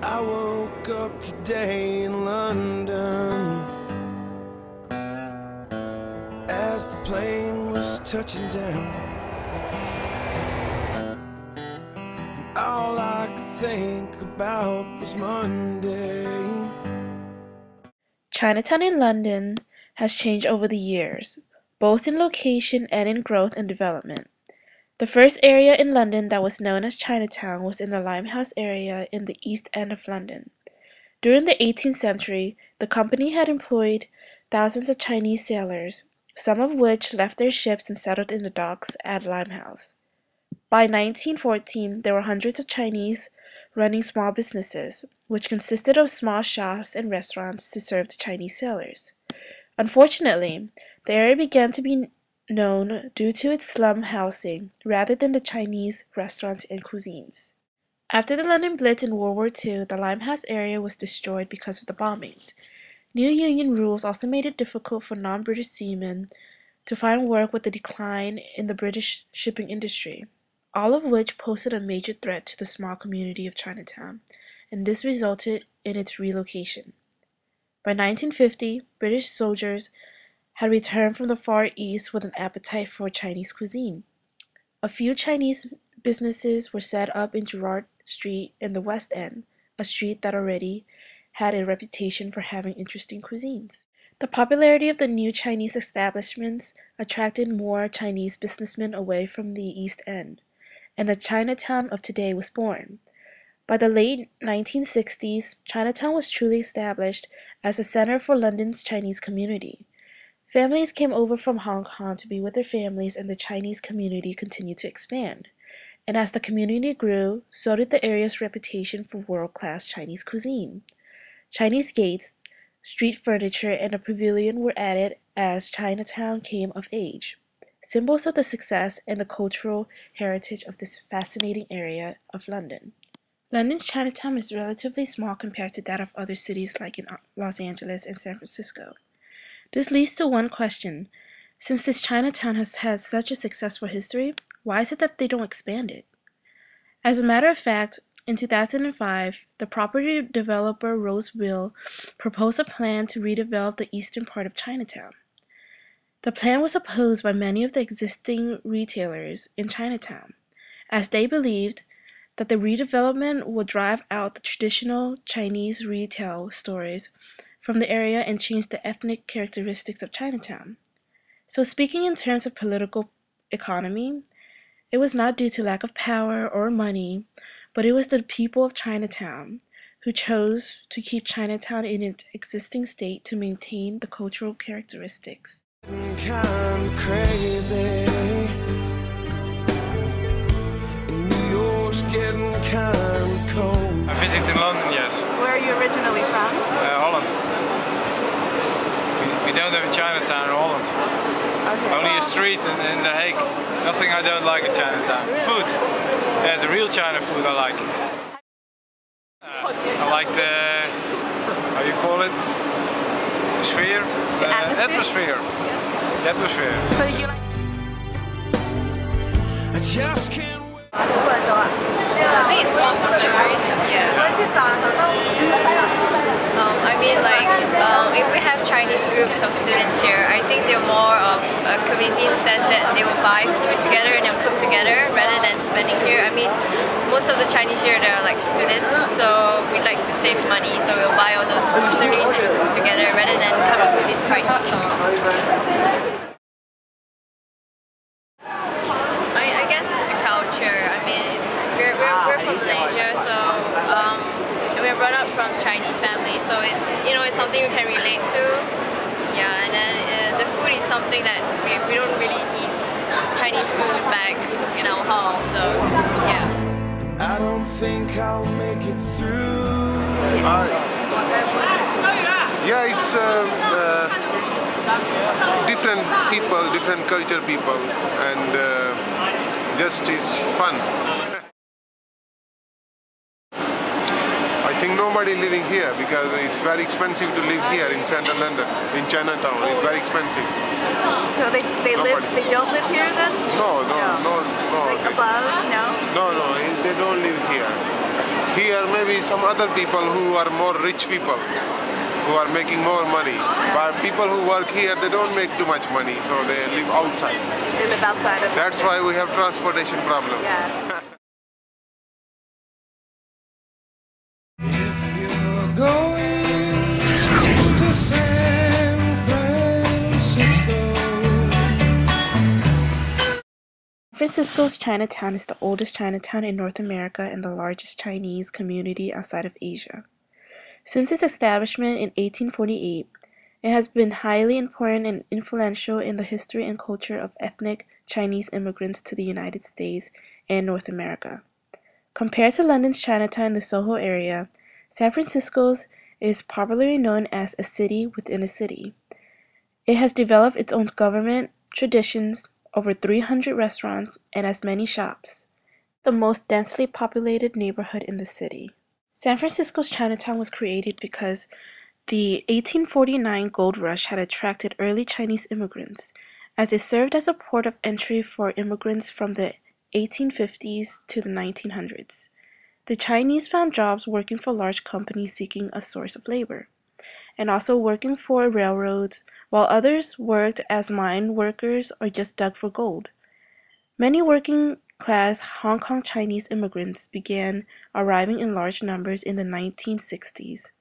I woke up today in London as the plane was touching down, and all I could think about was Monday. Chinatown in London has changed over the years, both in location and in growth and development. The first area in London that was known as Chinatown was in the Limehouse area in the East End of London. During the 18th century, the company had employed thousands of Chinese sailors, some of which left their ships and settled in the docks at Limehouse. By 1914, there were hundreds of Chinese running small businesses, which consisted of small shops and restaurants to serve the Chinese sailors. Unfortunately, the area began to be known due to its slum housing rather than the Chinese restaurants and cuisines. After the London Blitz in World War II, the Limehouse area was destroyed because of the bombings. New Union rules also made it difficult for non-British seamen to find work with the decline in the British shipping industry, all of which posed a major threat to the small community of Chinatown, and this resulted in its relocation. By 1950, British soldiers had returned from the Far East with an appetite for Chinese cuisine. A few Chinese businesses were set up in Gerrard Street in the West End, a street that already had a reputation for having interesting cuisines. The popularity of the new Chinese establishments attracted more Chinese businessmen away from the East End, and the Chinatown of today was born. By the late 1960s, Chinatown was truly established as a center for London's Chinese community. Families came over from Hong Kong to be with their families, and the Chinese community continued to expand. And as the community grew, so did the area's reputation for world-class Chinese cuisine. Chinese gates, street furniture, and a pavilion were added as Chinatown came of age, symbols of the success and the cultural heritage of this fascinating area of London. London's Chinatown is relatively small compared to that of other cities like in Los Angeles and San Francisco. This leads to one question. Since this Chinatown has had such a successful history, why is it that they don't expand it? As a matter of fact, in 2005, the property developer Rose Will proposed a plan to redevelop the eastern part of Chinatown. The plan was opposed by many of the existing retailers in Chinatown, as they believed that the redevelopment would drive out the traditional Chinese retail stores from the area and change the ethnic characteristics of Chinatown. So speaking in terms of political economy, it was not due to lack of power or money, but it was the people of Chinatown who chose to keep Chinatown in its existing state to maintain the cultural characteristics. Kind of crazy. New York's getting kind of cold. I visited London, yes. Where are you originally from? Holland. We don't have a Chinatown in Holland. Okay. Only a street in The Hague. Nothing I don't like in Chinatown. Food. Yeah, the real China food I like. I like the, how you call it? The sphere? The atmosphere? The atmosphere. So you like... I just can't wait. I think it's more for tourists, yeah. I mean, like, if we have Chinese groups of students here, I think they're more of a community in the sense that they will buy food together and they'll cook together rather than spending here. I mean, most of the Chinese here, they're like students, so we like to save money, so we'll buy all those groceries and we'll cook together rather than coming to these pricey stores. I guess it's the culture. I mean, we're from Malaysia, so and we're brought up from Chinese families, so it's it's something we can relate to. Yeah, and then the food is something that we don't really eat Chinese food back in our hall, so yeah. I don't think I'll make it through. Yeah, it's different people, different culture people, and just it's fun. I think nobody living here because it's very expensive to live here in central London, in Chinatown. It's very expensive. So they don't live here then? No. Like above? No? No, they don't live here. Here maybe some other people who are more rich people, who are making more money. But people who work here, they don't make too much money, so they live outside. They live outside of. That's why we have transportation problem. Yeah. If you're going to San Francisco. San Francisco's Chinatown is the oldest Chinatown in North America and the largest Chinese community outside of Asia. Since its establishment in 1848, it has been highly important and influential in the history and culture of ethnic Chinese immigrants to the United States and North America. Compared to London's Chinatown in the Soho area, San Francisco's is popularly known as a city within a city. It has developed its own government, traditions, over 300 restaurants, and as many shops. The most densely populated neighborhood in the city. San Francisco's Chinatown was created because the 1849 gold rush had attracted early Chinese immigrants, as it served as a port of entry for immigrants from the 1850s to the 1900s. The Chinese found jobs working for large companies seeking a source of labor, and also working for railroads, while others worked as mine workers or just dug for gold. Many working-class Hong Kong Chinese immigrants began arriving in large numbers in the 1960s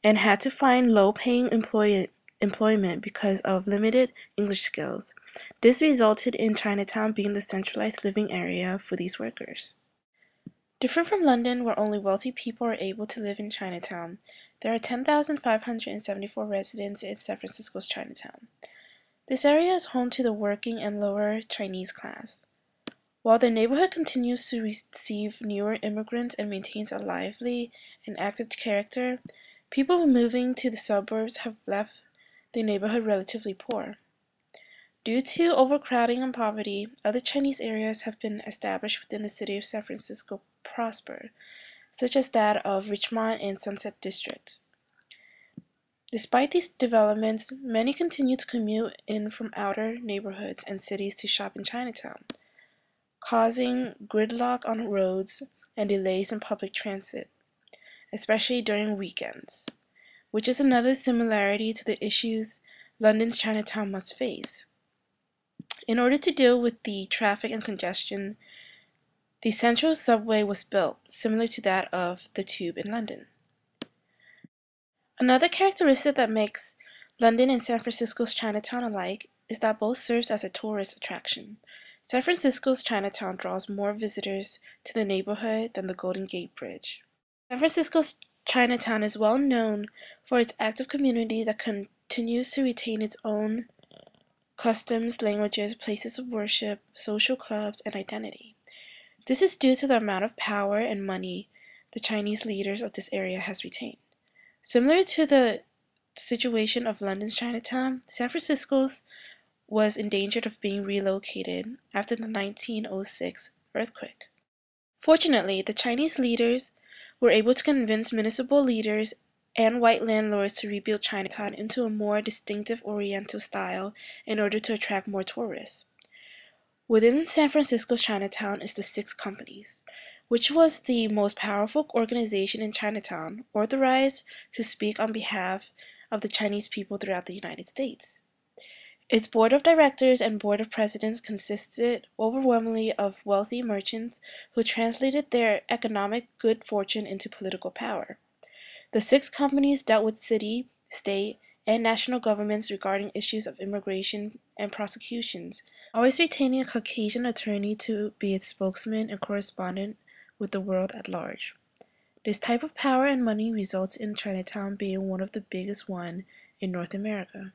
and had to find low-paying employment because of limited English skills. This resulted in Chinatown being the centralized living area for these workers. Different from London, where only wealthy people are able to live in Chinatown, there are 10,574 residents in San Francisco's Chinatown. This area is home to the working and lower Chinese class. While the neighborhood continues to receive newer immigrants and maintains a lively and active character, people moving to the suburbs have left the neighborhood relatively poor. Due to overcrowding and poverty, other Chinese areas have been established within the city of San Francisco prosper, such as that of Richmond and Sunset District. Despite these developments, many continue to commute in from outer neighborhoods and cities to shop in Chinatown, causing gridlock on roads and delays in public transit, especially during weekends, which is another similarity to the issues London's Chinatown must face. In order to deal with the traffic and congestion, the central subway was built, similar to that of the Tube in London. Another characteristic that makes London and San Francisco's Chinatown alike is that both serves as a tourist attraction. San Francisco's Chinatown draws more visitors to the neighborhood than the Golden Gate Bridge. San Francisco's Chinatown is well known for its active community that continues to retain its own customs, languages, places of worship, social clubs, and identity. This is due to the amount of power and money the Chinese leaders of this area has retained. Similar to the situation of London's Chinatown, San Francisco's was in danger of being relocated after the 1906 earthquake. Fortunately, the Chinese leaders were able to convince municipal leaders and white landlords to rebuild Chinatown into a more distinctive Oriental style in order to attract more tourists. Within San Francisco's Chinatown is the Six Companies, which was the most powerful organization in Chinatown, authorized to speak on behalf of the Chinese people throughout the United States. Its board of directors and board of presidents consisted overwhelmingly of wealthy merchants who translated their economic good fortune into political power. The Six Companies dealt with city, state, and national governments regarding issues of immigration and prosecutions, always retaining a Caucasian attorney to be its spokesman and correspondent with the world at large. This type of power and money results in Chinatown being one of the biggest one in North America.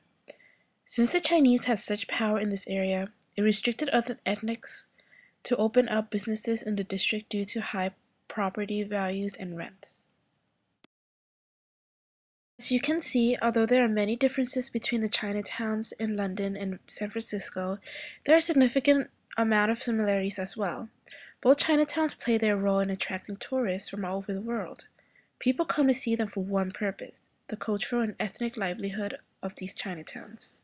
Since the Chinese had such power in this area, it restricted other ethnics to open up businesses in the district due to high property values and rents. As you can see, although there are many differences between the Chinatowns in London and San Francisco, there are a significant amount of similarities as well. Both Chinatowns play their role in attracting tourists from all over the world. People come to see them for one purpose: the cultural and ethnic livelihood of these Chinatowns.